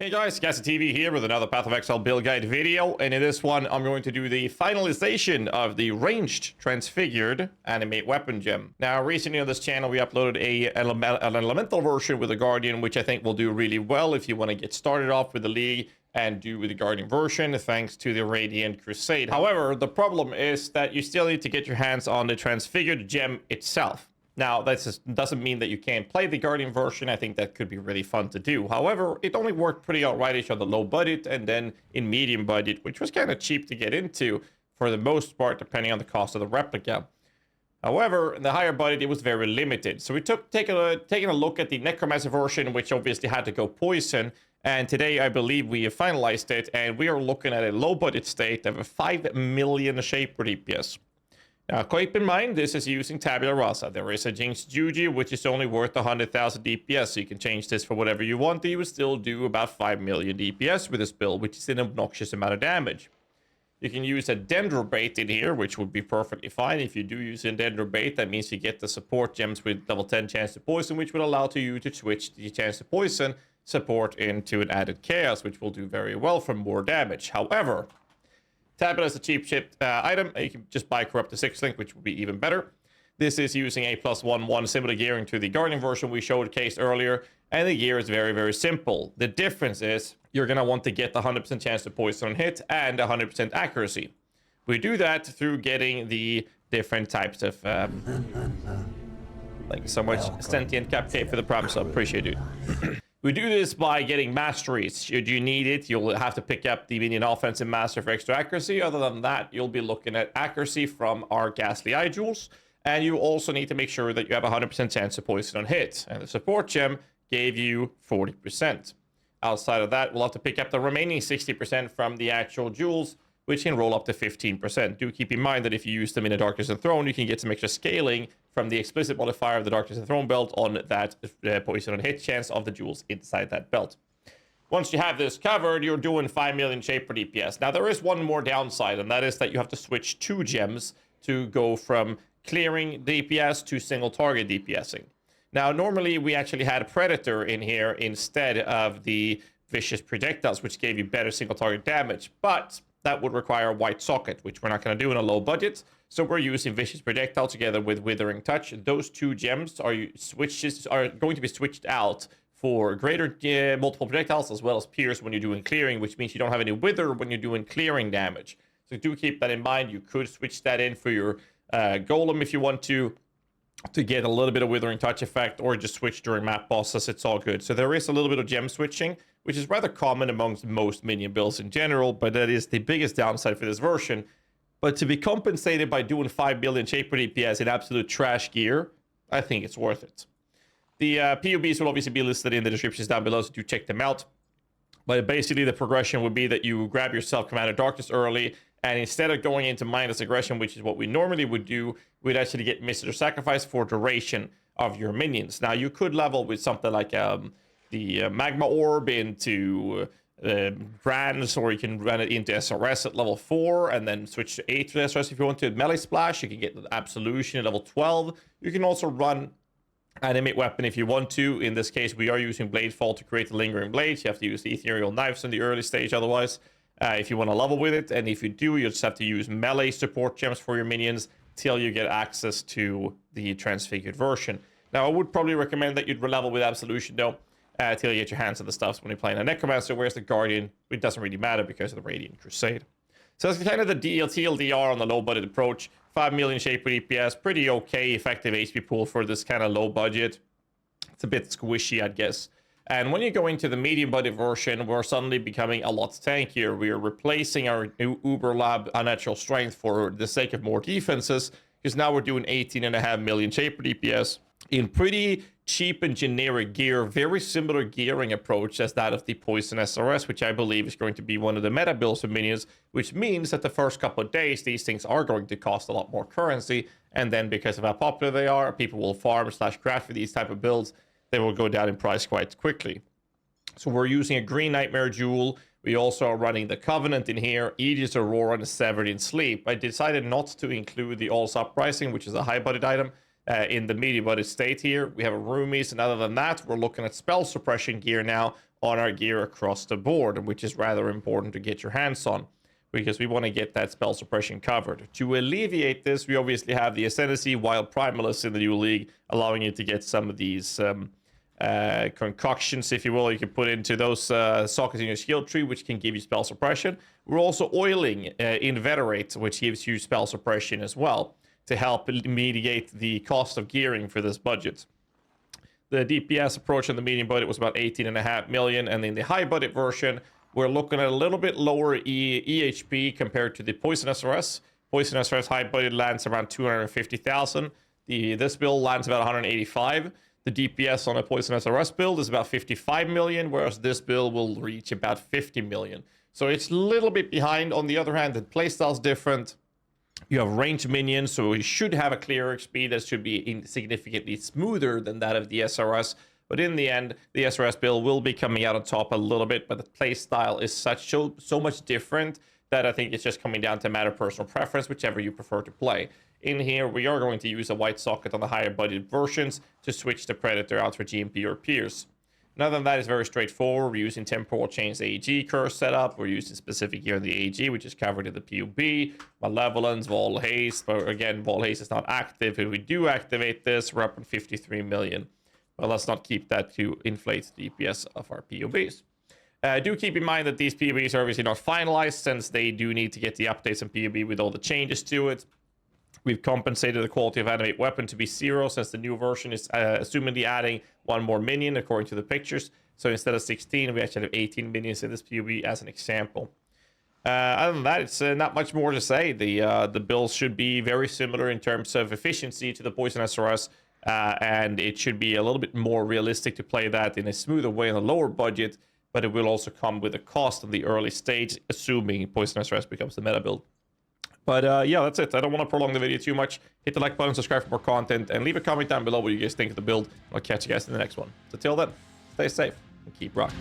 Hey guys, GHAZZY TV here with another Path of Exile build guide video, and in this one I'm going to do the finalization of the ranged transfigured animate weapon gem. Now recently on this channel we uploaded an elemental version with the Guardian, which I think will do really well if you want to get started off with the League and do with the Guardian version thanks to the Radiant Crusade. However, the problem is that you still need to get your hands on the transfigured gem itself. Now, that doesn't mean that you can't play the Guardian version. I think that could be really fun to do. However, it only worked pretty alrightish on the low budget and then in medium budget, which was kind of cheap to get into for the most part, depending on the cost of the replica. However, in the higher budget, it was very limited. So we taking a look at the Necromancer version, which obviously had to go poison. And today, I believe we have finalized it, and we are looking at a low budget state of a 5 million shaper DPS. Now, keep in mind, this is using Tabula Rasa. There is a Jinx Juji, which is only worth 100,000 DPS, so you can change this for whatever you want. You will still do about 5 million DPS with this build, which is an obnoxious amount of damage. You can use a Dendrobait in here, which would be perfectly fine. If you do use a Dendrobait, that means you get the support gems with level 10 chance to poison, which will allow you to switch the chance to poison support into an added chaos, which will do very well for more damage. However, Tabula is a cheap shipped item. You can just buy Corrupted 6 Link, which would be even better. This is using a +1/1 similar gearing to the Guardian version we showcased earlier, and the gear is very, very simple. The difference is you're going to want to get the 100% chance to poison on hit and 100% accuracy. We do that through getting the different types of... Thank you so much, Sentient Cupcake, for the prime sub. Appreciate it. We do this by getting masteries. Should you need it, you'll have to pick up the minion offensive master for extra accuracy. Other than that, you'll be looking at accuracy from our ghastly eye jewels. And you also need to make sure that you have a 100% chance to poison on hit. And the support gem gave you 40%. Outside of that, we'll have to pick up the remaining 60% from the actual jewels, which can roll up to 15%. Do keep in mind that if you use them in a Darkness and Throne, you can get some extra scaling from the explicit modifier of the Darkness and Throne belt on that poison on hit chance of the jewels inside that belt. Once you have this covered, you're doing 5 million shaper DPS. Now, there is one more downside, and that is that you have to switch 2 gems to go from clearing DPS to single target DPSing. Now, normally, we actually had a Predator in here instead of the Vicious Projectiles, which gave you better single target damage, but that would require a white socket, which we're not going to do in a low budget. So we're using Vicious Projectile together with Withering Touch. Those 2 gems are going to be switched out for greater multiple projectiles as well as pierce when you're doing clearing, which means you don't have any wither when you're doing clearing damage. So do keep that in mind. You could switch that in for your golem if you want to get a little bit of Withering Touch effect, or just switch during map bosses. It's all good. So there is a little bit of gem switching, which is rather common amongst most minion builds in general, but that is the biggest downside for this version. But to be compensated by doing 5 billion shaper DPS in absolute trash gear, I think it's worth it. The POBs will obviously be listed in the descriptions down below, so do check them out. But basically the progression would be that you grab yourself Commander Darkness early, and instead of going into mindless aggression, which is what we normally would do, we'd actually get Mystic or Sacrifice for duration of your minions. Now, you could level with something like the Magma Orb into Brands, or you can run it into SRS at level 4 and then switch to 8 to SRS if you want to. Melee Splash, you can get the Absolution at level 12. You can also run Animate Weapon if you want to. In this case, we are using Bladefall to create the Lingering Blades. You have to use the Ethereal Knives in the early stage otherwise, if you want to level with it. And if you do, you just have to use melee support gems for your minions till you get access to the transfigured version. Now, I would probably recommend that you'd level with Absolution though, till you get your hands on the stuff when you're playing a Necromancer, whereas the Guardian, it doesn't really matter because of the Radiant Crusade. So that's kind of the TLDR on the low budget approach. 5 million shaper DPS, pretty okay effective HP pool for this kind of low budget. It's a bit squishy, I'd guess. And when you go into the medium budget version, we're suddenly becoming a lot tankier. We are replacing our new Uber Lab Unnatural Strength for the sake of more defenses, because now we're doing 18.5 million shaper DPS in pretty cheap and generic gear, very similar gearing approach as that of the Poison SRS, which I believe is going to be one of the meta builds of minions, which means that the first couple of days, these things are going to cost a lot more currency, and then because of how popular they are, people will farm / craft for these type of builds, they will go down in price quite quickly. So we're using a Green Nightmare Jewel. We also are running the Covenant in here, Aegis Aurora, and Severed in Sleep. I decided not to include the All's Uprising, which is a high budget item. in the medium budget state here. We have a roomies, and other than that, we're looking at spell suppression gear now on our gear across the board, which is rather important to get your hands on, because we want to get that spell suppression covered. To alleviate this, we obviously have the Ascendancy Wild Primalist in the new league, allowing you to get some of these concoctions, if you will, you can put into those sockets in your skill tree, which can give you spell suppression. We're also oiling Inveterate, which gives you spell suppression as well, to help mitigate the cost of gearing for this budget. The DPS approach on the medium budget was about 18.5 million, and in the high budget version, we're looking at a little bit lower EHP compared to the Poison SRS. Poison SRS high budget lands around 250,000. This build lands about 185. The DPS on a Poison SRS build is about 55 million, whereas this build will reach about 50 million. So it's a little bit behind. On the other hand, the playstyle is different. You have range minions, so you should have a clearer speed that should be significantly smoother than that of the SRS. But in the end, the SRS build will be coming out on top a little bit, but the playstyle is so much different that I think it's just coming down to a matter of personal preference, whichever you prefer to play. In here, we are going to use a white socket on the higher budget versions to switch the Predator out for GMP or Pierce. And other than that, it's very straightforward. We're using Temporal Chains AG curse setup. We're using specific here in the AG, which is covered in the PUB. Malevolence, Vol Haste. But again, Vol Haste is not active. If we do activate this, we're up in 53 million. But let's not keep that to inflate the DPS of our PUBs. Do keep in mind that these PUBs are obviously not finalized, since they do need to get the updates on PUB with all the changes to it. We've compensated the quality of Animate weapon to be 0, since the new version is assumedly adding one more minion according to the pictures. So instead of 16, we actually have 18 minions in this PUB as an example. Other than that, it's not much more to say. The build should be very similar in terms of efficiency to the Poison SRS, and it should be a little bit more realistic to play that in a smoother way on a lower budget, but it will also come with a cost in the early stage, assuming Poison SRS becomes the meta build. But yeah, that's it. I don't want to prolong the video too much. Hit the like button, subscribe for more content, and leave a comment down below what you guys think of the build. I'll catch you guys in the next one. So till then, stay safe and keep rocking.